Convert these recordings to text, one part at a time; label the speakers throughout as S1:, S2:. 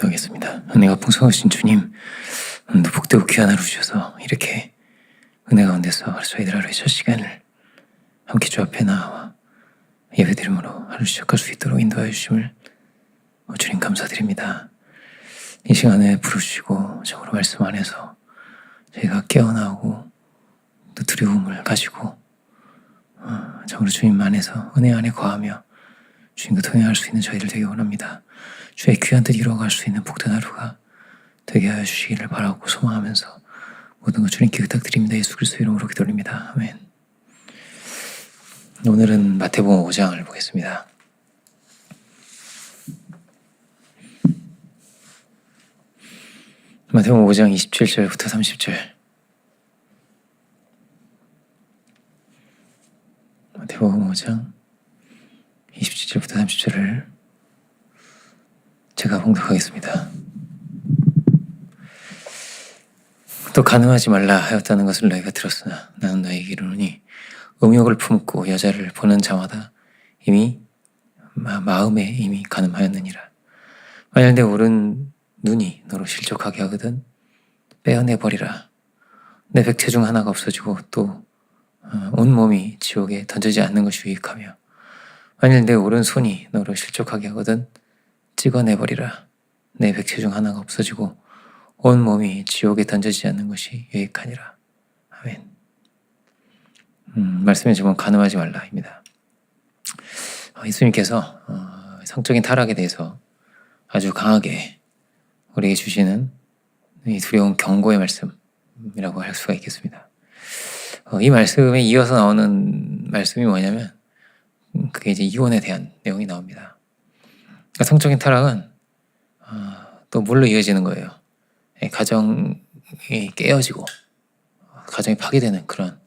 S1: 기도하겠습니다. 은혜가 풍성하신 주님, 오늘도 복되고 귀한 하루 주셔서 이렇게 은혜 가운데서 저희들 하루의 첫 시간을 함께 주 앞에 나와 예배드림으로 하루 시작할 수 있도록 인도하여 주심을 주님 감사드립니다. 이 시간에 부르시고 정으로 말씀 안에서 저희가 깨어나오고 또 두려움을 가지고 정으로 주님 안에서 은혜 안에 거하며 주님과 동행할 수 있는 저희들 되기 원합니다. 주의 귀한 뜻 이루어갈 수 있는 복된 하루가 되게 하여 주시기를 바라고 소망하면서 모든 것 주님께 부탁드립니다. 예수 그리스도 이름으로 기도드립니다. 아멘. 오늘은 마태복음 5장을 보겠습니다. 마태복음 5장 27절부터 30절. 마태복음 5장 27절부터 30절을 제가 봉독하겠습니다. 또 간음하지 말라 하였다는 것을 너희가 들었으나 나는 너희에게 이르노니 음욕을 품고 여자를 보는 자마다 이미 마음에 이미 간음하였느니라. 만일 내 오른 눈이 너로 실족하게 하거든 빼어내버리라. 내 백체 중 하나가 없어지고 또 온몸이 지옥에 던지지 않는 것이 유익하며 만일 내 오른손이 너로 실족하게 하거든 찍어내버리라. 내 백체 중 하나가 없어지고 온몸이 지옥에 던져지지 않는 것이 유익하니라. 아멘. 말씀의 제목은 간음하지 말라입니다. 예수님께서 성적인 타락에 대해서 아주 강하게 우리에게 주시는 이 두려운 경고의 말씀이라고 할 수가 있겠습니다. 이 말씀에 이어서 나오는 말씀이 뭐냐면 그게 이제 이혼에 대한 내용이 나옵니다. 그러니까 성적인 타락은 또 뭘로 이어지는 거예요? 가정이 깨어지고 가정이 파괴되는 그런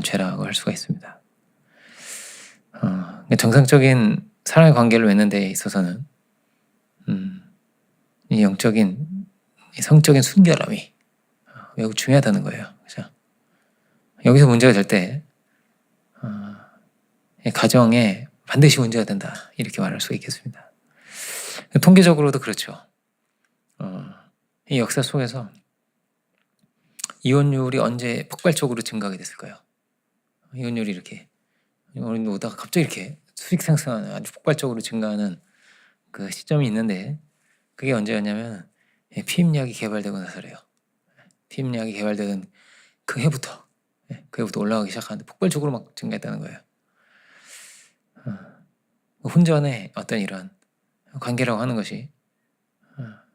S1: 죄라고 할 수가 있습니다. 정상적인 사랑의 관계를 맺는 데 있어서는 이 영적인 이 성적인 순결함이 매우 중요하다는 거예요. 그렇죠? 여기서 문제가 될 때 가정에 반드시 문제가 된다 이렇게 말할 수 있겠습니다. 통계적으로도 그렇죠. 이 역사 속에서 이혼율이 언제 폭발적으로 증가하게 됐을까요? 이혼율이 이렇게 오다가 갑자기 이렇게 수익생성하는 아주 폭발적으로 증가하는 그 시점이 있는데 그게 언제였냐면 피임약이 개발되고 나서래요. 피임약이 개발되던 그 해부터 올라가기 시작하는데 폭발적으로 막 증가했다는 거예요. 혼전의 어떤 이런 관계라고 하는 것이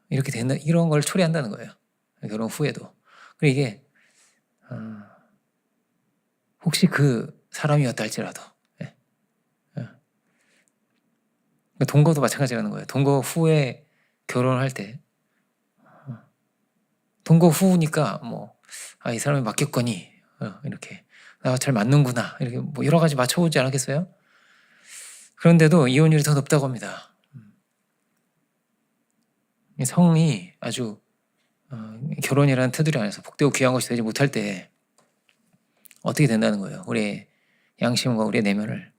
S1: 이렇게 된다, 이런 걸 초래한다는 거예요. 결혼 후에도. 그리고 이게 혹시 그 사람이었다 할지라도 동거도 마찬가지라는 거예요. 동거 후에 결혼을 할 때 동거 후니까 이 사람이 맡겼거니 이렇게 나 잘 맞는구나 이렇게 여러 가지 맞춰보지 않았겠어요? 그런데도 이혼율이 더 높다고 합니다. 성이 아주 결혼이라는 테두리 안에서 복되고 귀한 것이 되지 못할 때 어떻게 된다는 거예요? 우리의 양심과 우리의 내면을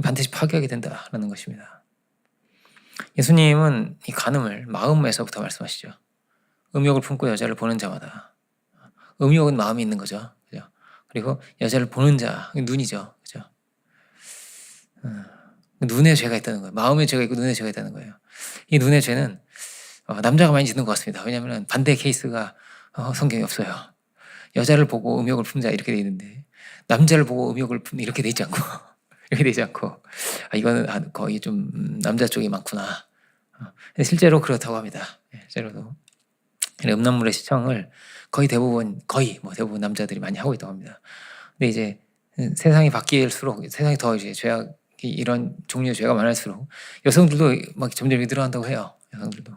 S1: 반드시 파괴하게 된다라는 것입니다. 예수님은 이 간음을 마음에서부터 말씀하시죠. 음욕을 품고 여자를 보는 자마다. 음욕은 마음이 있는 거죠. 그죠? 그리고 여자를 보는 자, 눈이죠. 그죠? 눈에 죄가 있다는 거예요. 마음에 죄가 있고 눈에 죄가 있다는 거예요. 이 눈의 죄는 남자가 많이 짓는 것 같습니다. 왜냐하면 반대 케이스가 성경에 없어요. 여자를 보고 음욕을 품자 이렇게 돼 있는데 남자를 보고 음욕을 품는 이렇게 돼 있지 않고 이렇게 되지 않고 이거는 거의 좀 남자 쪽이 많구나. 근데 실제로 그렇다고 합니다. 실제로도 음란물의 시청을 거의 대부분 남자들이 많이 하고 있다고 합니다. 근데 이제 세상이 바뀔수록 세상이 더 이제 죄악이 이런 종류의 죄가 많을수록 여성들도 막 점점 늘어난다고 해요. 여성들도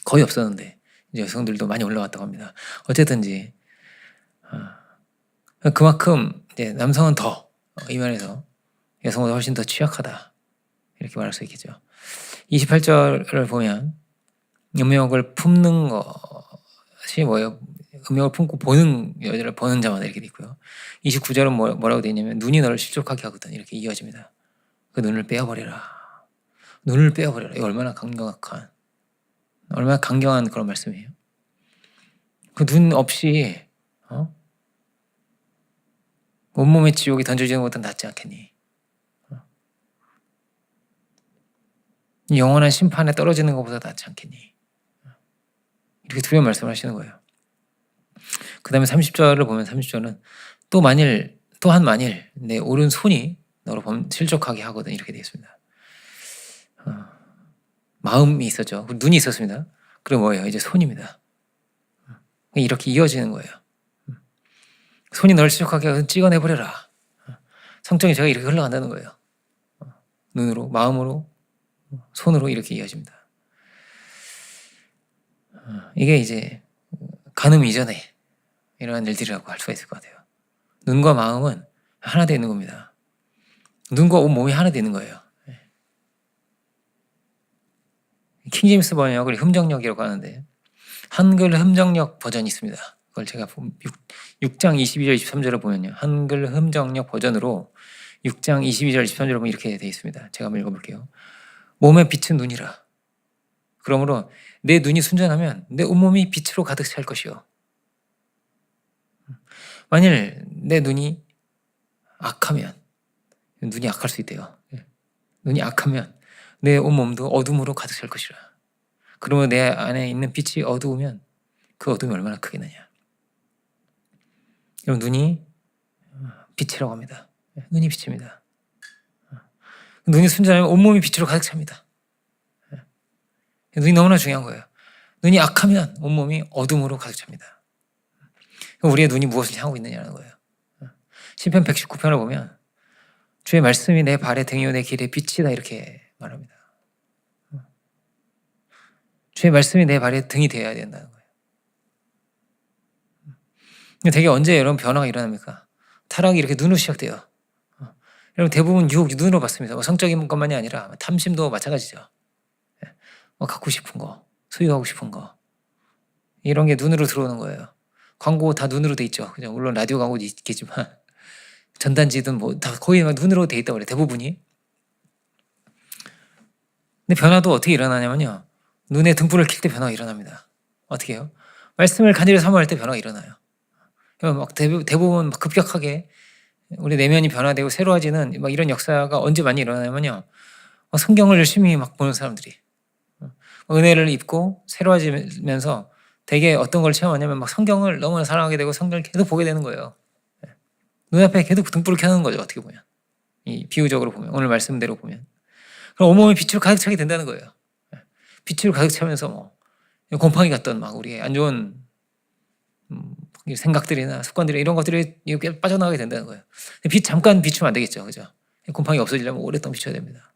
S1: 거의 없었는데 이제 여성들도 많이 올라왔다고 합니다. 어쨌든지 그만큼 이제 남성은 더 이 면에서 여성보다 훨씬 더 취약하다 이렇게 말할 수 있겠죠. 28절을 보면 음욕을 품는 것이 뭐예요? 음욕을 품고 보는 여자를 보는 자마다 이렇게 돼 있고요. 29절은 뭐라고 되어 있냐면 눈이 너를 실족하게 하거든 이렇게 이어집니다. 그 눈을 빼어버리라. 눈을 빼어버리라. 이거 얼마나 강력한 얼마나 강경한 그런 말씀이에요. 그 눈 없이 온몸의 지옥이 던져지는 것보다 낫지 않겠니? 영원한 심판에 떨어지는 것보다 낫지 않겠니? 이렇게 두려운 말씀을 하시는 거예요. 그 다음에 30절을 보면 30절은 또한 만일 내 오른손이 너로 실족하게 하거든 이렇게 되어 있습니다. 마음이 있었죠. 눈이 있었습니다. 그리고 뭐예요? 이제 손입니다. 이렇게 이어지는 거예요. 손이 널 실족하게 하거든 찍어내버려라. 성적인 제가 이렇게 흘러간다는 거예요. 눈으로, 마음으로, 손으로 이렇게 이어집니다. 이게 이제 간음 이전에 이러한 일들이라고 할 수가 있을 것 같아요. 눈과 마음은 하나 되어 있는 겁니다. 눈과 온 몸이 하나 되어 있는 거예요. 킹제임스 번역을 흠정역이라고 하는데 한글 흠정역 버전이 있습니다. 그걸 제가 6장 22절 23절을 보면요. 한글 흠정역 버전으로 6장 22절 23절을 보면 이렇게 되어 있습니다. 제가 한번 읽어볼게요. 몸의 빛은 눈이라. 그러므로 내 눈이 순전하면 내 온몸이 빛으로 가득 찰 것이요. 만일 내 눈이 악하면, 눈이 악할 수 있대요. 눈이 악하면 내 온몸도 어둠으로 가득 찰 것이라. 그러면 내 안에 있는 빛이 어두우면 그 어둠이 얼마나 크겠느냐. 여러분, 눈이 빛이라고 합니다. 눈이 빛입니다. 눈이 순전하면 온몸이 빛으로 가득 찹니다. 눈이 너무나 중요한 거예요. 눈이 악하면 온몸이 어둠으로 가득 찹니다. 우리의 눈이 무엇을 향하고 있느냐는 거예요. 시편 119편을 보면 주의 말씀이 내 발의 등이요 내 길의 빛이다 이렇게 말합니다. 주의 말씀이 내 발의 등이 되어야 된다는 거예요. 되게 언제 여러분 변화가 일어납니까? 타락이 이렇게 눈으로 시작돼요. 여러분 대부분 유혹이 눈으로 받습니다. 성적인 것만이 아니라 탐심도 마찬가지죠. 갖고 싶은 거, 소유하고 싶은 거 이런 게 눈으로 들어오는 거예요. 광고 다 눈으로 돼 있죠. 그죠? 물론 라디오 광고도 있겠지만 전단지든 뭐 다 거의 눈으로 돼 있다고 그래요. 대부분이. 근데 변화도 어떻게 일어나냐면요. 눈에 등불을 켤 때 변화가 일어납니다. 어떻게 해요? 말씀을 간절히 사모할 때 변화가 일어나요. 막 대부분 막 급격하게 우리 내면이 변화되고 새로워지는 막 이런 역사가 언제 많이 일어나냐면요. 성경을 열심히 막 보는 사람들이 은혜를 입고 새로워지면서 되게 어떤 걸 체험하냐면 막 성경을 너무나 사랑하게 되고 성경을 계속 보게 되는 거예요. 눈앞에 계속 등불을 켜는 거죠. 어떻게 보면. 이 비유적으로 보면 오늘 말씀대로 보면. 그럼 온몸이 빛으로 가득 차게 된다는 거예요. 빛으로 가득 차면서 뭐 곰팡이 같던 막 우리의 안 좋은 생각들이나 습관들이 이런 것들이 이렇게 빠져나가게 된다는 거예요. 빛 잠깐 비추면 안 되겠죠. 그죠? 곰팡이 없어지려면 오랫동안 비춰야 됩니다.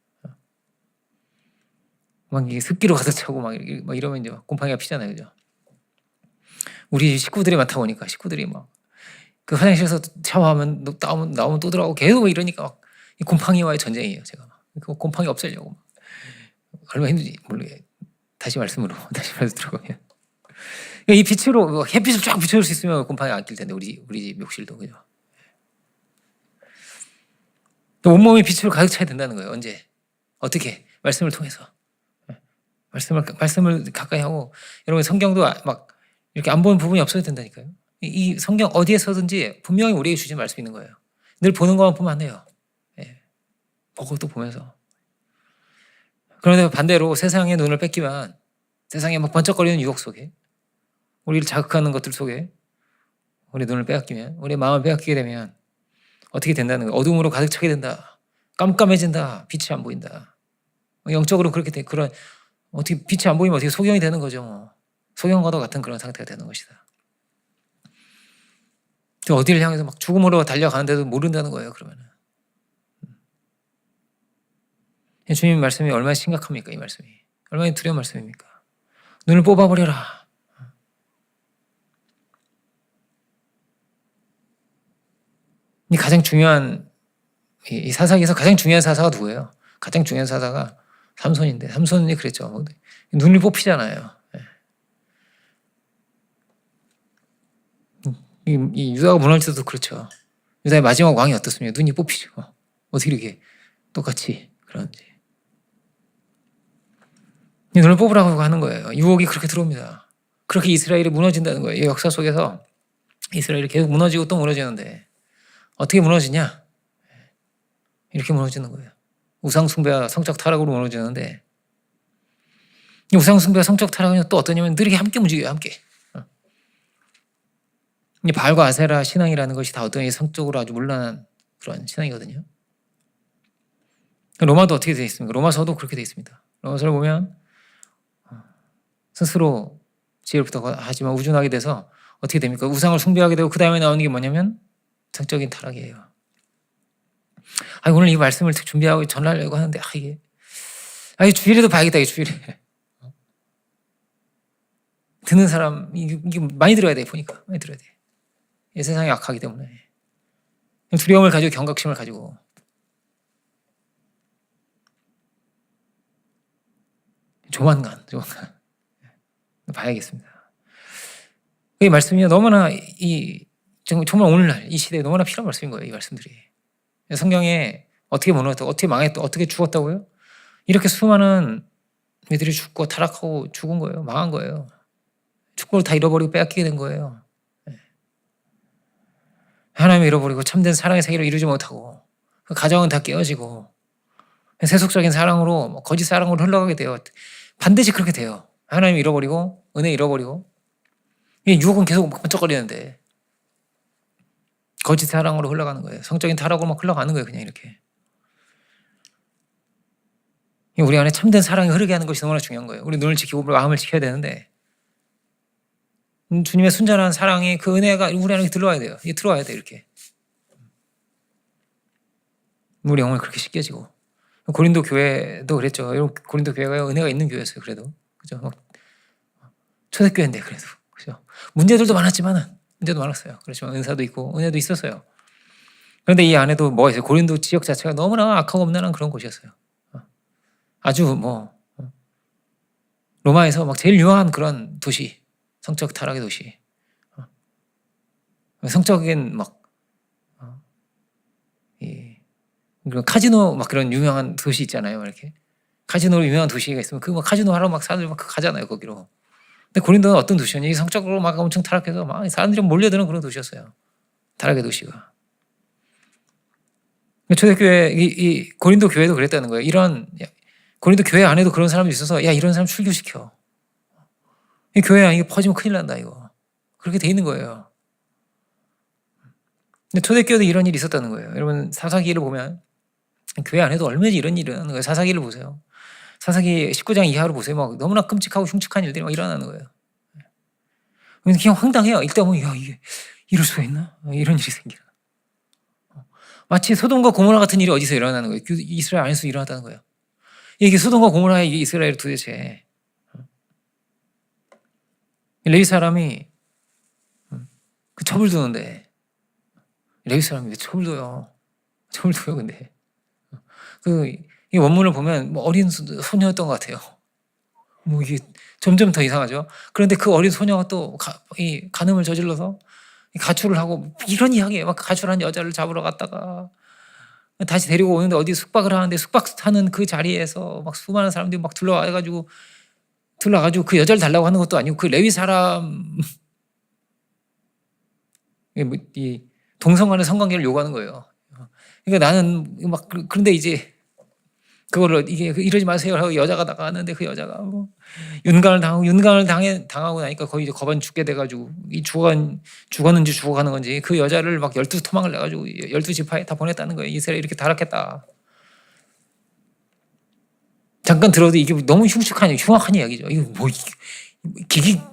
S1: 막 이게 습기로 가득 차고 막 이러면 이제 곰팡이가 피잖아요. 그죠? 우리 식구들이 많다 보니까 식구들이 막 그 화장실에서 샤워하면 나오면 또 들어가고 계속 이러니까 막 곰팡이와의 전쟁이에요. 제가 그 곰팡이 없애려고 막 얼마나 힘든지 모르게 다시 말씀으로 들어가면 이 빛으로 햇빛을 쫙 비춰줄 수 있으면 곰팡이 안 낄 텐데 우리 집 욕실도 그죠. 또 온몸이 빛으로 가득 차야 된다는 거예요. 언제 어떻게 말씀을 통해서 말씀을 가까이 하고 여러분 성경도 막 이렇게 안 보는 부분이 없어야 된다니까요. 이 성경 어디에서든지 분명히 우리에게 주신 말씀이 있는 거예요. 늘 보는 것만 보면 안 돼요. 보고 또 보면서. 그런데 반대로 세상의 눈을 뺏기면 세상에 막 번쩍거리는 유혹 속에 우리를 자극하는 것들 속에 우리 눈을 빼앗기면 우리 마음을 빼앗기게 되면 어떻게 된다는 거예요. 어둠으로 가득 차게 된다. 깜깜해진다. 빛이 안 보인다. 영적으로 그렇게 돼. 그런 어떻게 빛이 안 보이면 어떻게 소경이 되는 거죠. 뭐. 소경과도 같은 그런 상태가 되는 것이다. 어디를 향해서 막 죽음으로 달려가는데도 모른다는 거예요. 그러면은 주님 말씀이 얼마나 심각합니까? 이 말씀이 얼마나 두려운 말씀입니까? 눈을 뽑아버려라. 이 가장 중요한 이 사사기에서 가장 중요한 사사가 누구예요? 가장 중요한 사사가 삼손인데 삼손이 그랬죠. 눈을 뽑히잖아요. 이 유다가 무너질 때도 그렇죠. 유다의 마지막 왕이 어떻습니까? 눈이 뽑히죠. 어떻게 이렇게 똑같이 그런지. 눈을 뽑으라고 하는 거예요. 유혹이 그렇게 들어옵니다. 그렇게 이스라엘이 무너진다는 거예요. 이 역사 속에서 이스라엘이 계속 무너지고 또 무너지는데 어떻게 무너지냐? 이렇게 무너지는 거예요. 우상 숭배와 성적 타락으로 무너지는데, 이 우상 숭배와 성적 타락은 또 어떠냐면 늘 이렇게 함께 움직여요. 함께. 이 바알과 아세라 신앙이라는 것이 다 어떤 성적으로 아주 문란한 그런 신앙이거든요. 로마도 어떻게 되어 있습니까? 로마서도 그렇게 되어 있습니다. 로마서를 보면 스스로 지혜롭다고 하지만 우준하게 돼서 어떻게 됩니까? 우상을 숭배하게 되고 그 다음에 나오는 게 뭐냐면 성적인 타락이에요. 오늘 이 말씀을 준비하고 전하려고 하는데 이게 주일에도 봐야겠다. 주일에 듣는 사람 이게 많이 들어야 돼. 보니까 많이 들어야 돼. 이 세상이 악하기 때문에 두려움을 가지고 경각심을 가지고 조만간 봐야겠습니다. 이 말씀이 너무나 정말 오늘날 이 시대에 너무나 필요한 말씀인 거예요. 이 말씀들이 성경에 어떻게 무너졌다고, 어떻게 망했다고, 어떻게 죽었다고요? 이렇게 수많은 이들이 죽고 타락하고 죽은 거예요. 망한 거예요. 축복을 다 잃어버리고 빼앗기게 된 거예요. 하나님을 잃어버리고 참된 사랑의 세계를 이루지 못하고 그 가정은 다 깨어지고 세속적인 사랑으로 거짓 사랑으로 흘러가게 돼요. 반드시 그렇게 돼요. 하나님 잃어버리고 은혜 잃어버리고 유혹은 계속 번쩍거리는데 거짓 사랑으로 흘러가는 거예요. 성적인 타락으로 막 흘러가는 거예요. 그냥 이렇게. 우리 안에 참된 사랑이 흐르게 하는 것이 너무나 중요한 거예요. 우리 눈을 지키고 마음을 지켜야 되는데 주님의 순전한 사랑이 그 은혜가 우리 안에 들어와야 돼요. 들어와야 돼요. 이렇게. 우리 영혼이 그렇게 씻겨지고. 고린도 교회도 그랬죠. 고린도 교회가 은혜가 있는 교회였어요. 그래도. 그죠? 초대교회인데 그래도. 그죠? 문제들도 많았지만은 문제도 많았어요. 그렇지만 은사도 있고 은혜도 있었어요. 그런데 이 안에도 뭐가 있어요? 고린도 지역 자체가 너무나 악하고 엄난한 그런 곳이었어요. 아주 로마에서 막 제일 유명한 그런 도시, 성적 타락의 도시, 성적인 카지노 막 그런 유명한 도시 있잖아요. 이렇게 카지노로 유명한 도시가 있으면 그 카지노 하러 막 사람들이 막 가잖아요. 거기로. 근데 고린도는 어떤 도시였냐? 성적으로 막 엄청 타락해서 막 사람들이 몰려드는 그런 도시였어요. 타락의 도시가. 초대교회 이 고린도 교회도 그랬다는 거예요. 이런 고린도 교회 안에도 그런 사람이 있어서 이런 사람 출교시켜. 이 교회 안에 퍼지면 큰일 난다 이거. 그렇게 돼 있는 거예요. 근데 초대교회도 이런 일이 있었다는 거예요. 여러분 사사기를 보면 교회 안에도 얼마나 이런 일이 일어나는 거예요. 사사기를 보세요. 사사기 19장 이하로 보세요. 막 너무나 끔찍하고 흉측한 일들이 막 일어나는 거예요. 그냥 황당해요. 일단 보면 이게 이럴 수가 있나? 이런 일이 생기나. 마치 소돔과 고모라 같은 일이 어디서 일어나는 거예요. 이스라엘 안에서 일어났다는 거예요. 이게 소돔과 고모라의 이게 이스라엘 도대체. 레위 사람이 그 첩을 두는데 레위 사람이 왜 첩을 둬요? 첩을 둬요. 근데 이 원문을 보면 어린 소녀였던 것 같아요. 이게 점점 더 이상하죠. 그런데 그 어린 소녀가 또 이 간음을 저질러서 가출을 하고 이런 이야기예요. 막 가출한 여자를 잡으러 갔다가 다시 데리고 오는데 어디 숙박을 하는데 숙박하는 그 자리에서 막 수많은 사람들이 막 둘러가지고 그 여자를 달라고 하는 것도 아니고 그 레위 사람 이 동성 간의 성관계를 요구하는 거예요. 그러니까 나는 그런데 이제 그거를 이러지 마세요 하고 여자가 나가는데 그 여자가 윤곽을 당하고 나니까 거의 이제 거반 죽게 돼가지고 죽었는지 죽어가는 건지 그 여자를 막 12토막을 내가지고 12지파에 다 보냈다는 거예요. 이스라엘이 이렇게 타락했다. 잠깐 들어도 이게 너무 흉악한 이야기죠. 이거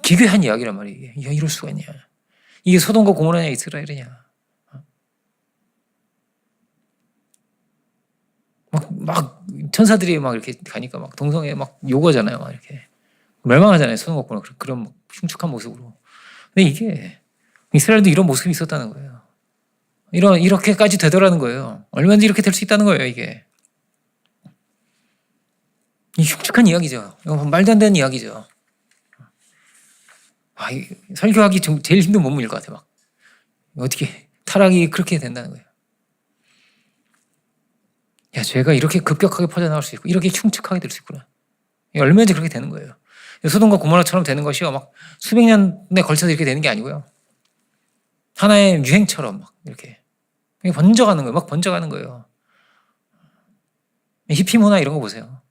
S1: 기괴한 이야기란 말이에요. 이럴 수가 있냐. 이게 소돔과 고모라냐 이스라엘이냐. 막 천사들이 막 이렇게 가니까 막 동성애 막 요구하잖아요. 막 이렇게 멸망하잖아요. 소돔과 고모라 그런 흉측한 모습으로. 근데 이게 이스라엘도 이런 모습이 있었다는 거예요. 이렇게까지 되더라는 거예요. 얼마든지 이렇게 될 수 있다는 거예요. 이게 이 흉측한 이야기죠. 말도 안 되는 이야기죠. 설교하기 제일 힘든 본문일 것 같아요. 막 어떻게 타락이 그렇게 된다는 거예요. 죄가 이렇게 급격하게 퍼져나갈 수 있고 이렇게 흉측하게 될 수 있구나. 얼마든지 그렇게 되는 거예요. 소돔과 고모라처럼 되는 것이요, 막 수백 년에 걸쳐서 이렇게 되는 게 아니고요. 하나의 유행처럼 막 이렇게 번져가는 거예요. 막 번져가는 거예요. 히피 문화 이런 거 보세요.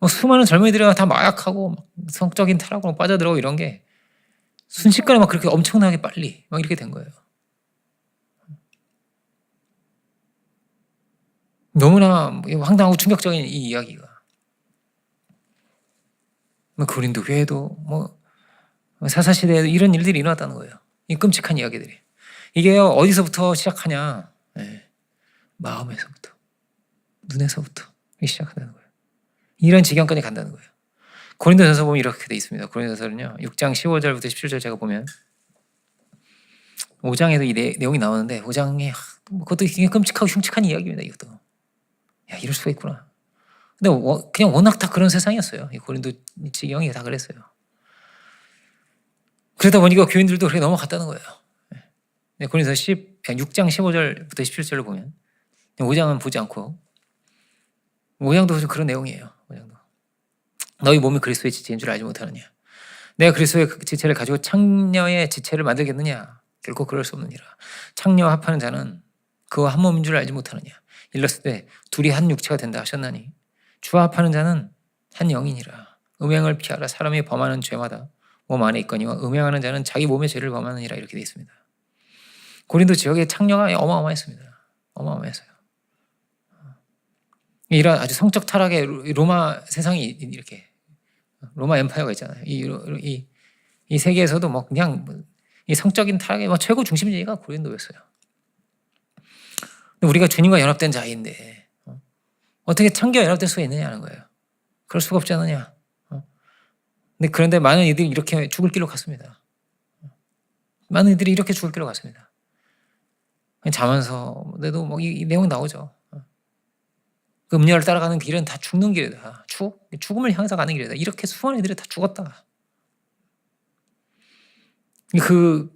S1: 수많은 젊은이들이 다 마약하고 막 성적인 타락으로 빠져들어가고 이런 게 순식간에 막 그렇게 엄청나게 빨리 막 이렇게 된 거예요. 너무나 황당하고 충격적인 이 이야기가. 고린도 교회도 사사시대에도 이런 일들이 일어났다는 거예요. 이 끔찍한 이야기들이. 이게 어디서부터 시작하냐? 네. 마음에서부터, 눈에서부터 시작한다는 거예요. 이런 지경까지 간다는 거예요. 고린도전서 보면 이렇게 돼 있습니다. 고린도전서는요, 6장 15절부터 17절 제가 보면 5장에도 이 내용이 나오는데 5장에 그것도 굉장히 끔찍하고 흉측한 이야기입니다. 이것도. 야, 이럴 수가 있구나. 근데 그냥 워낙 다 그런 세상이었어요. 이 고린도 지경이 다 그랬어요. 그러다 보니까 교인들도 그렇게 넘어갔다는 거예요. 고린도서 6장 15절부터 17절을 보면 5장은 보지 않고 5장도 좀 그런 내용이에요. 5장도. 너희 몸이 그리스도의 지체인 줄 알지 못하느냐. 내가 그리스도의 지체를 가지고 창녀의 지체를 만들겠느냐. 결코 그럴 수 없느니라. 창녀와 합하는 자는 그와 한 몸인 줄 알지 못하느냐. 일렀을 때 둘이 한 육체가 된다 하셨나니 주와 합하는 자는 한 영이니라. 음행을 피하라. 사람이 범하는 죄마다 몸 안에 있거니와 음행하는 자는 자기 몸의 죄를 범하느니라. 이렇게 되어 있습니다. 고린도 지역의 창녀가 어마어마했습니다. 어마어마했어요. 이런 아주 성적 타락의 로마 세상이 이렇게 로마 엠파이어가 있잖아요. 이 세계에서도 그냥 이 성적인 타락의 최고 중심지가 고린도였어요. 근데 우리가 주님과 연합된 자인데 어떻게 창교와 연합될 수가 있느냐는 거예요. 그럴 수가 없지 않느냐. 근데 그런데 많은 이들이 이렇게 죽을 길로 갔습니다. 많은 이들이 이렇게 죽을 길로 갔습니다. 자면서도 이 내용 나오죠. 그 음녀를 따라가는 길은 다 죽는 길이다. 죽음을 향해서 가는 길이다. 이렇게 수많은 이들이 다 죽었다. 그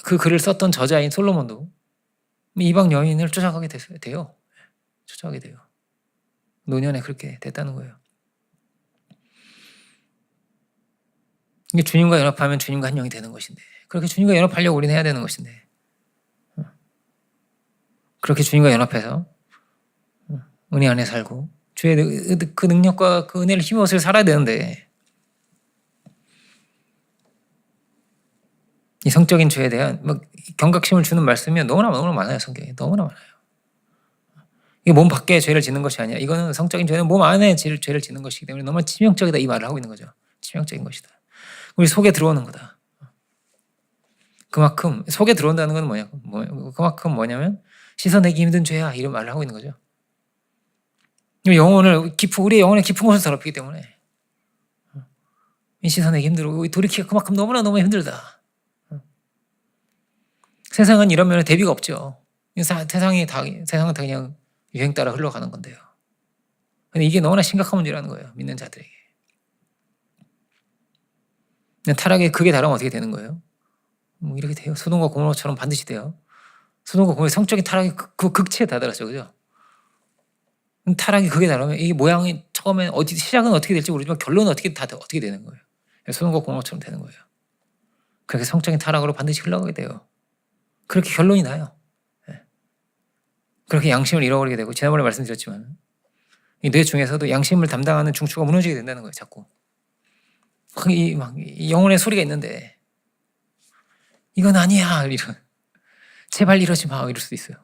S1: 글을 썼던 저자인 솔로몬도 이방 여인을 쫓아가게 돼요. 쫓아가게 돼요. 노년에 그렇게 됐다는 거예요. 이게 주님과 연합하면 주님과 한 영이 되는 것인데, 그렇게 주님과 연합하려고 우리는 해야 되는 것인데, 그렇게 주님과 연합해서 은혜 안에 살고 주의 그 능력과 그 은혜를 힘입어서 살아야 되는데, 이 성적인 죄에 대한 경각심을 주는 말씀이 너무나 많아요. 성경에 너무나 많아요. 이게 몸 밖에 죄를 짓는 것이 아니야. 이거는 성적인 죄는 몸 안에 죄를 짓는 것이기 때문에 너무 치명적이다, 이 말을 하고 있는 거죠. 치명적인 것이다. 우리 속에 들어오는 거다. 그만큼 속에 들어온다는 건 그만큼 뭐냐면 씻어내기 힘든 죄야, 이런 말을 하고 있는 거죠. 우리의 영혼의 깊은 곳을 더럽히기 때문에 씻어내기 힘들고 돌이키기가 그만큼 너무나 힘들다. 세상은 이런 면에 대비가 없죠. 세상은 다 그냥 유행 따라 흘러가는 건데요. 근데 이게 너무나 심각한 문제라는 거예요. 믿는 자들에게. 타락의 극에 달하면 어떻게 되는 거예요? 이렇게 돼요. 소돔과 고모라처럼 반드시 돼요. 소돔과 고모라의 성적인 타락이 그 극치에 다다랐죠. 그죠? 타락이 극에 달하면 이 모양이 처음에 시작은 어떻게 될지 모르지만 결론은 어떻게 되는 거예요. 소돔과 고모라처럼 되는 거예요. 그렇게 성적인 타락으로 반드시 흘러가게 돼요. 그렇게 결론이 나요. 그렇게 양심을 잃어버리게 되고, 지난번에 말씀드렸지만 이 뇌 중에서도 양심을 담당하는 중추가 무너지게 된다는 거예요. 자꾸 이 영혼의 소리가 있는데 이건 아니야, 제발 이러지 마, 이럴 수도 있어요.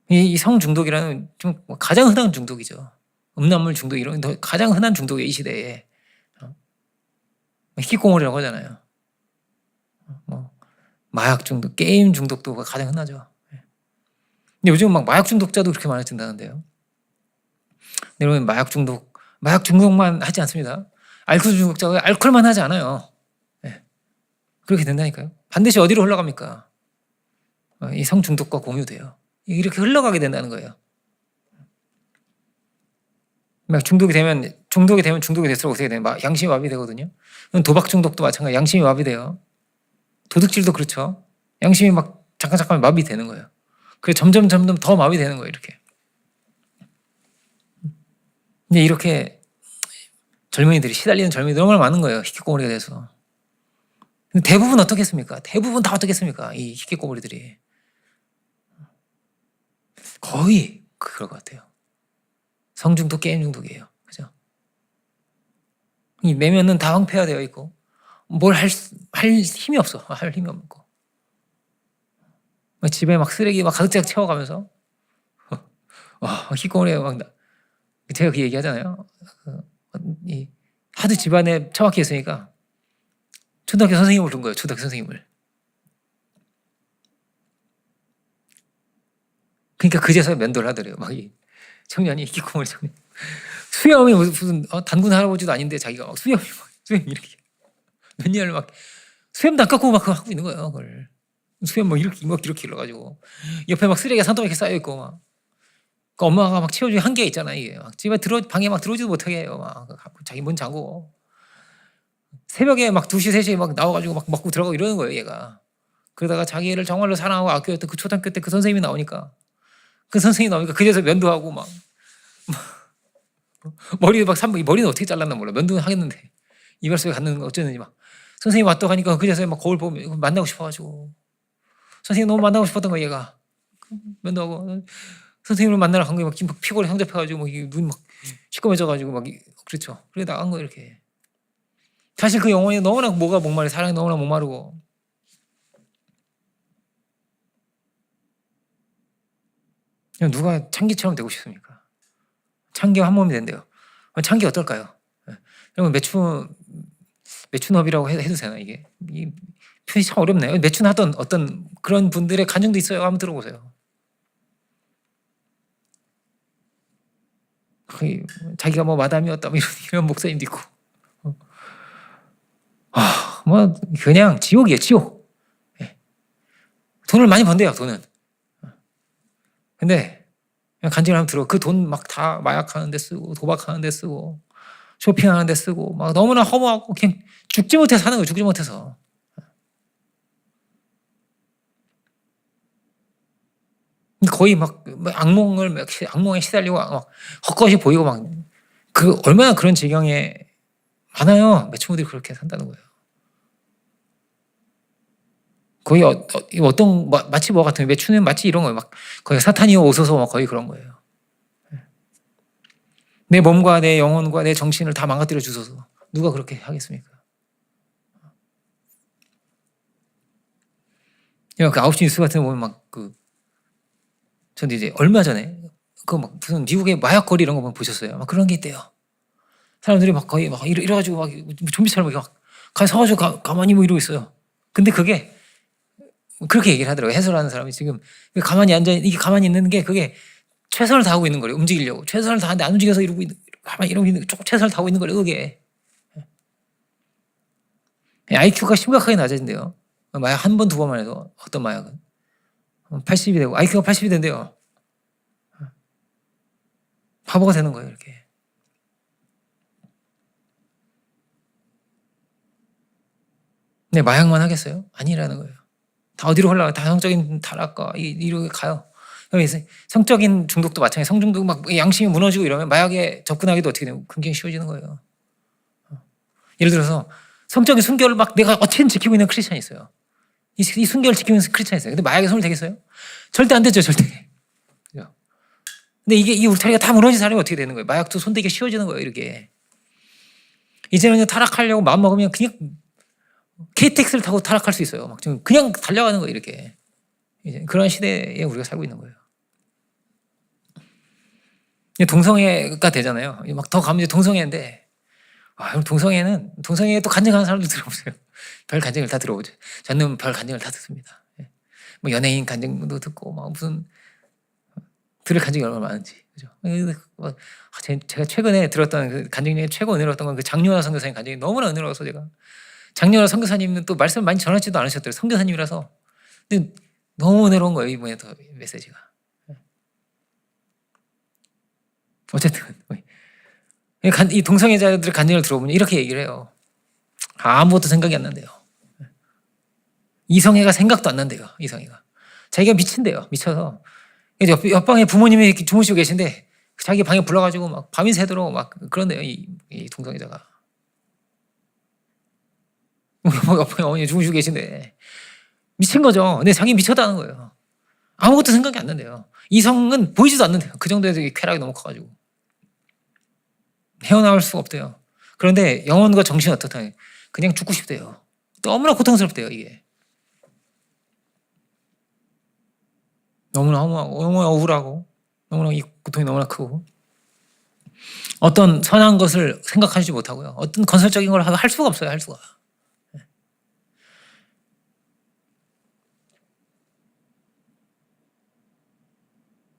S1: 이 성중독이라는 좀 가장 흔한 중독이죠. 음란물 중독, 이런 가장 흔한 중독이에요. 이 시대에 희귀공홀이라고 하잖아요. 마약 중독, 게임 중독도 가장 흔하죠. 근데 요즘 마약 중독자도 그렇게 많아진다는데요. 여러분, 마약 중독만 하지 않습니다. 알코올 중독자가 알코올만 하지 않아요. 그렇게 된다니까요. 반드시 어디로 흘러갑니까? 이 성중독과 공유돼요. 이렇게 흘러가게 된다는 거예요. 중독이 되면 중독이 될수록 어떻게 돼요? 양심이 마비되거든요. 도박 중독도 마찬가지. 양심이 마비돼요. 도둑질도 그렇죠. 양심이 잠깐 마비되는 거예요. 그래서 점점 더 마비되는 거예요. 이렇게. 근데 이렇게 젊은이들이 시달리는 젊은이들이 너무 많은 거예요. 희귀꼬물이가 돼서. 근데 대부분 어떻겠습니까? 대부분 다 어떻겠습니까? 이 희귀꼬물이들이. 거의 그럴 것 같아요. 성중독, 게임 중독이에요. 그죠? 이 내면은 다 황폐화되어 있고 뭘 할 힘이 없어. 할 힘이 없고. 집에 막 쓰레기 막 가득 채워가면서 희귀꼬물에 막 제가 그 얘기하잖아요. 하도 집안에 처박혀 있으니까 초등학교 선생님을 둔 거예요. 초등학교 선생님을. 그러니까 그제서야 면도를 하더래요. 막 이 청년이 희귀꼬물 청년. 수염이 무슨 단군 할아버지도 아닌데 자기가 막 수염이 이렇게 몇 년을 막 수염도 안 깎고 막 하고 있는 거예요. 그걸 수염 뭐 이렇게 길러가지고 옆에 막 쓰레기가 산더미렇게 쌓여 있고 막. 그 엄마가 막 치워주기 한계가 있잖아. 이게 막 집에 방에 막 들어오지도 못하게 해요. 막 자기 문 잠그고 새벽에 막 2시 3시에 막 나와가지고 막 먹고 들어가고 이러는 거예요. 얘가. 그러다가 자기를 정말로 사랑하고 아껴했던 그 초등학교 때 그 선생님이 나오니까 그제서 면도하고 막 머리도 막 머리는 어떻게 잘랐나 몰라. 면도는 하겠는데 이발 소리 갖는 거 어쩌는지 막 선생님 왔다고 하니까 그제서 막 거울 보면 만나고 싶어가지고 선생님 너무 만나고 싶었던 거야. 얘가 면도하고 선생님을 만나러 간 거에 막 피골에 상접해가지고 막 눈 막 시꺼매져가지고 막 그렇죠. 그래 나간 거 이렇게. 사실 그 영혼이 너무나 뭐가 목마르고 사랑이 너무나 목마르고 그냥 누가 창기처럼 되고 싶습니까? 창기와 한 몸이 된대요. 창기 어떨까요? 여러분 매춘업이라고 해도 되나 이게? 이 표현이 참 어렵네요. 매춘하던 어떤 그런 분들의 간증도 있어요. 한번 들어보세요. 자기가 뭐 마담이었다 뭐 이런 목사님도 있고 뭐 그냥 지옥이에요. 지옥. 돈을 많이 번대요. 돈은. 근데 그냥 간증을 하면 들어. 그 돈 막 다 마약하는 데 쓰고 도박하는 데 쓰고 쇼핑하는 데 쓰고 막 너무나 허무하고 그냥 죽지 못해서 사는 거예요. 죽지 못해서. 거의 막 악몽에 시달리고 막 헛것이 보이고 막 얼마나 그런 지경에 많아요. 매춘부들이 그렇게 산다는 거예요. 거의 어떤 마치 뭐 같은 매춘은 마치 이런 거예요. 막 거의 사탄이 오소서 막 거의 그런 거예요. 내 몸과 내 영혼과 내 정신을 다 망가뜨려 주소서. 누가 그렇게 하겠습니까? 그 9시 뉴스 같은 거 보면 전 이제 얼마 전에 막 무슨 미국의 마약 거리 이런 거 보셨어요? 막 그런 게 있대요. 사람들이 막 거의 막 이래가지고 막 좀비처럼 막 서가지고 가만히 뭐 이러고 있어요. 근데 그게 그렇게 얘기를 하더라고요. 해설하는 사람이 지금 이게 가만히 있는 게 그게 최선을 다하고 있는 거래요. 움직이려고. 최선을 다하는데 안 움직여서 가만히 이러고 있는 게 최선을 다하고 있는 거래요. 그게. IQ가 심각하게 낮아진대요. 마약 한 번, 두 번만 해도 어떤 마약은. 80이 되고 IQ가 80이 된대요. 바보가 되는 거예요. 이렇게. 네, 마약만 하겠어요? 아니라는 거예요. 다 어디로 흘러가요? 다 성적인 타락과 이렇게 가요. 성적인 중독도 마찬가지. 성중독 막 양심이 무너지고 이러면 마약에 접근하기도 어떻게 되면 굉장히 쉬워지는 거예요. 예를 들어서 성적인 순결을 막 내가 어쨌든 지키고 있는 크리스찬이 있어요. 이 순결을 지키고 있는 크리스찬이 있어요. 근데 마약에 손을 대겠어요? 절대 안 되죠. 절대. 근데 이 울타리가 다 무너진 사람이 어떻게 되는 거예요? 마약도 손대기 쉬워지는 거예요. 이렇게. 이제는 타락하려고 마음 먹으면 그냥 KTX를 타고 타락할 수 있어요. 막 지금 그냥 달려가는 거예요. 이렇게. 이제 그런 시대에 우리가 살고 있는 거예요. 동성애가 되잖아요. 막 더 가면 이제 동성애인데, 동성애에 또 간증하는 사람들 들어보세요. 별 간증을 다 들어보죠. 저는 별 간증을 다 듣습니다. 뭐 연예인 간증도 듣고, 막 무슨, 들을 간증이 얼마나 많은지. 그죠? 제가 최근에 들었던 그 간증 중에 최고 은혜로웠던 건 그 장요나 선교사님 간증이 너무나 은혜로워서 제가. 장요나 선교사님은 또 말씀을 많이 전하지도 않으셨더라고요. 선교사님이라서. 근데 너무 은혜로운 거예요. 이번에 더 메시지가. 어쨌든 이 동성애자들의 간증을 들어보면 이렇게 얘기를 해요. 아무것도 생각이 안 난대요. 이성애가 생각도 안 난대요. 이성애가. 자기가 미친대요. 미쳐서 옆방에 부모님이 이렇게 주무시고 계신데 자기 방에 불러가지고 막 밤이 새도록 막 그런데요. 이 동성애자가. 옆에 어머니 죽으시고 계신데 미친 거죠. 근데 자기 미쳤다는 거예요. 아무것도 생각이 안 난대요. 이성은 보이지도 않는데요. 그 정도에서 쾌락이 너무 커가지고 헤어나올 수가 없대요. 그런데 영혼과 정신은 어떻다? 그냥 죽고 싶대요. 너무나 고통스럽대요. 이게 너무나 허무하고 너무나 억울하고 너무나 이 고통이 너무나 크고 어떤 선한 것을 생각하지 못하고요. 어떤 건설적인 걸 할 수가 없어요. 할 수가.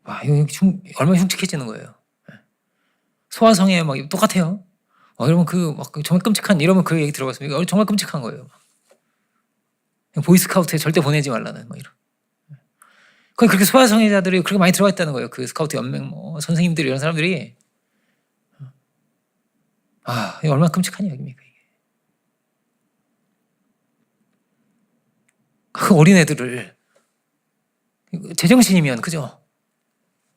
S1: 와, 이거 얼마나 흉측해지는 거예요. 소아성애 막 똑같아요. 여러분 막 정말 끔찍한 이러면 그 얘기 들어봤습니다. 이거 정말 끔찍한 거예요. 보이스카우트에 절대 보내지 말라는 뭐 이런. 그렇게 소아성애자들이 그렇게 많이 들어가 있다는 거예요. 그 스카우트 연맹 뭐 선생님들 이런 사람들이. 이거 얼마나 끔찍한 이야기입니까 이게. 그 어린애들을 제정신이면 그죠?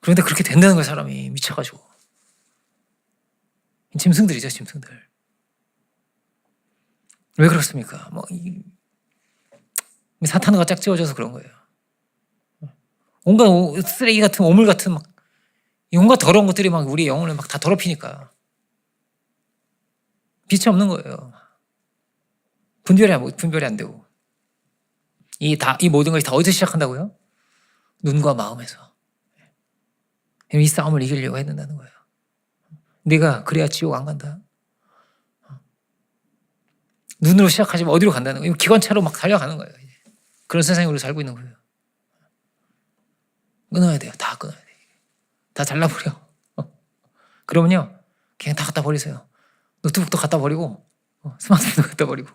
S1: 그런데 그렇게 된다는 거예요. 사람이 미쳐가지고. 짐승들이죠. 짐승들. 왜 그렇습니까? 사탄과 짝지어져서 그런 거예요. 온갖 쓰레기 같은 오물 같은 막 온갖 더러운 것들이 막 우리 영혼을 막 다 더럽히니까 빛이 없는 거예요. 분별이 안 되고 이 모든 것이 다 어디서 시작한다고요? 눈과 마음에서. 이 싸움을 이기려고 해야 된다는 거예요. 네가 그래야 지옥 안 간다. 눈으로 시작하지만 어디로 간다는 거예요. 기관차로 막 달려가는 거예요. 그런 세상에 우리 살고 있는 거예요. 끊어야 돼요. 다 끊어야 돼요. 다 잘라버려. 그러면요. 그냥 다 갖다 버리세요. 노트북도 갖다 버리고 스마트폰도 갖다 버리고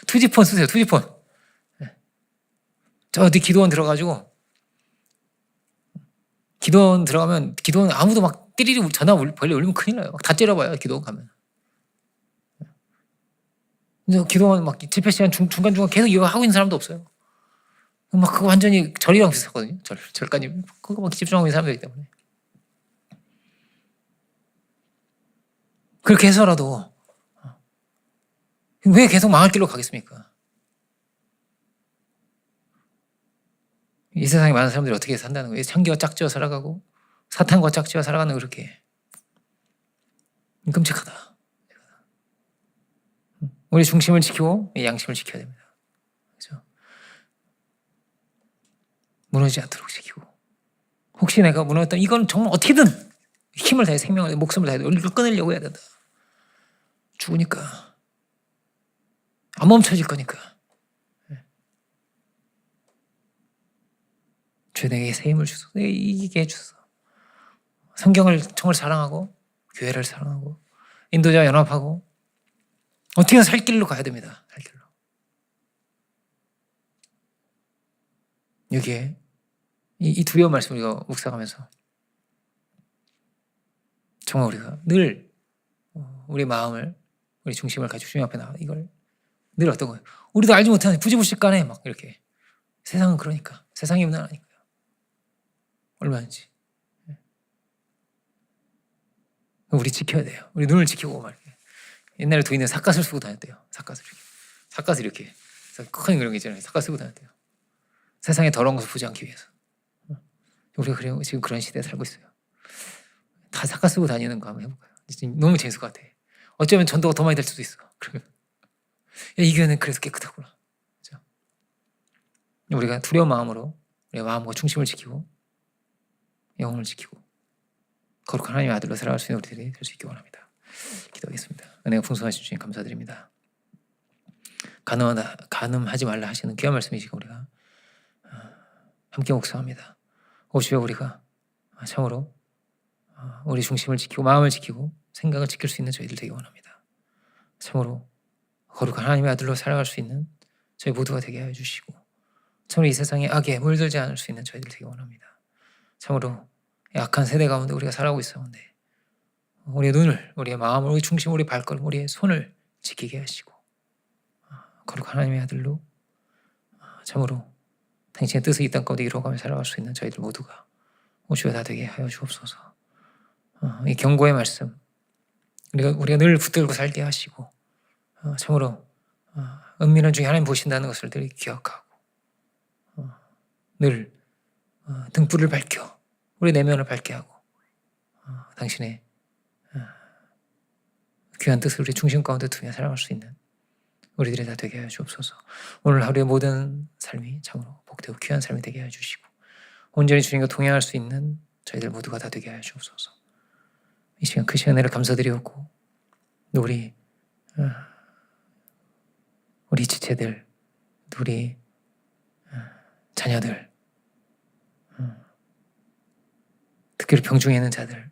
S1: 투지폰 쓰세요. 투지폰. 저 어디 기도원 들어가지고 기도원 들어가면 기도원 아무도 막 띠리리 전화 벌리 울리면 큰일 나요. 막 다 째려봐요. 기도원 가면. 기도원 막 집회 시간 중간중간 계속 이거 하고 있는 사람도 없어요. 막 그거 완전히 절이랑 비슷하거든요. 절까지 그거 막 집중하고 있는 사람들이기 때문에. 그렇게 해서라도 왜 계속 망할 길로 가겠습니까? 이 세상에 많은 사람들이 어떻게 산다는 거예요? 창기와 짝지어 살아가고 사탄과 짝지어 살아가는 그렇게 끔찍하다. 우리 중심을 지키고 양심을 지켜야 됩니다. 그렇죠? 무너지지 않도록 지키고 혹시 내가 무너졌다 이건 정말 어떻게든 힘을 다해 생명을 목숨을 다해 이걸 끊으려고 해야 된다. 죽으니까 안 멈춰질 거니까. 주 내게 새 힘을 주소서. 내게 이기게 해주소서. 성경을 정말 사랑하고 교회를 사랑하고 인도자 연합하고 어떻게든 살 길로 가야 됩니다. 살 길로. 여기에 이 두려운 말씀을 우리가 묵상하면서 정말 우리가 늘 우리 마음을 우리 중심을 가지고 주님 앞에 나가 이걸 늘 어떤 거예요? 우리도 알지 못하는 부지불식간에 막 이렇게 세상은 그러니까 세상이 무난하니까요. 얼마든지 우리 지켜야 돼요. 우리 눈을 지키고 막 이렇게. 옛날에 도인은 삿갓을 쓰고 다녔대요. 삿갓을 이렇게 큰 그런 게 있잖아요. 삿갓 쓰고 다녔대요. 세상에 더러운 것을 보지 않기 위해서. 우리가 지금 그런 시대에 살고 있어요. 다 삿갓 쓰고 다니는 거 한번 해볼까요? 너무 재밌을 것 같아. 어쩌면 전도가 더 많이 될 수도 있어. 그러면 이 교회는 그래서 깨끗하구나. 그렇죠? 우리가 두려운 마음으로 우리의 마음과 중심을 지키고 영혼을 지키고 거룩한 하나님의 아들로 살아갈 수 있는 우리들이 될 수 있기 원합니다. 기도하겠습니다. 은혜가 풍성하신 주님 감사드립니다. 간음하지 말라 하시는 귀한 말씀이시고 우리가 함께 묵상합니다. 오주여 우리가 참으로 우리 중심을 지키고 마음을 지키고 생각을 지킬 수 있는 저희들 되기 원합니다. 참으로 거룩한 하나님의 아들로 살아갈 수 있는 저희 모두가 되게 하여 주시고 참으로 이 세상에 악에 물들지 않을 수 있는 저희들 되기 원합니다. 참으로 약한 세대 가운데 우리가 살아가고 있었는데 우리의 눈을, 우리의 마음을, 우리의 중심, 우리의 발걸음, 우리의 손을 지키게 하시고 거룩한 하나님의 아들로 참으로 당신의 뜻을 이 땅 가운데 이루어가며 살아갈 수 있는 저희들 모두가 오주여 다 되게 하여 주옵소서. 이 경고의 말씀 우리가 늘 붙들고 살게 하시고 참으로 은밀한 중에 하나님 보신다는 것을 늘 기억하고 늘 등불을 밝혀 우리 내면을 밝게 하고 당신의 귀한 뜻을 우리 중심 가운데 두며 살아갈 수 있는 우리들이 다 되게 하여 주옵소서. 오늘 하루의 모든 삶이 참으로 복되고 귀한 삶이 되게 하여 주시고 온전히 주님과 동행할 수 있는 저희들 모두가 다 되게 하여 주옵소서. 이 시간 그 시간을 감사드리옵고 우리 지체들, 우리 자녀들, 특별히 병중에 있는 자들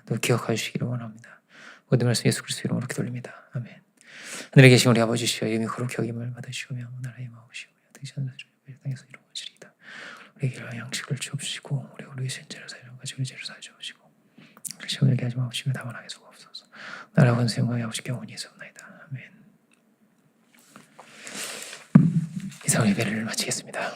S1: 또 기억하여 주시기를 원합니다. 모든 말씀 예수 그리스도 이름으로 기도드립니다. 아멘. 하늘에 계신 우리 아버지시여 이름이 거룩히 여김을 받으시오며 나라의 마음이시오며 뜻하는 대로 땅에서 이루어지리이다. 우리에게 양식을 주옵시고 우리의 죄를 사하여 가지고 우리 죄를 사하여 주옵시고 우리 시험을 들게 하지 마옵시며 다만 악에서 구하옵소서. 나라와 권세 영광이 아버지께 영원히 있사옵나이다. 아멘. 이상 예배를 마치겠습니다.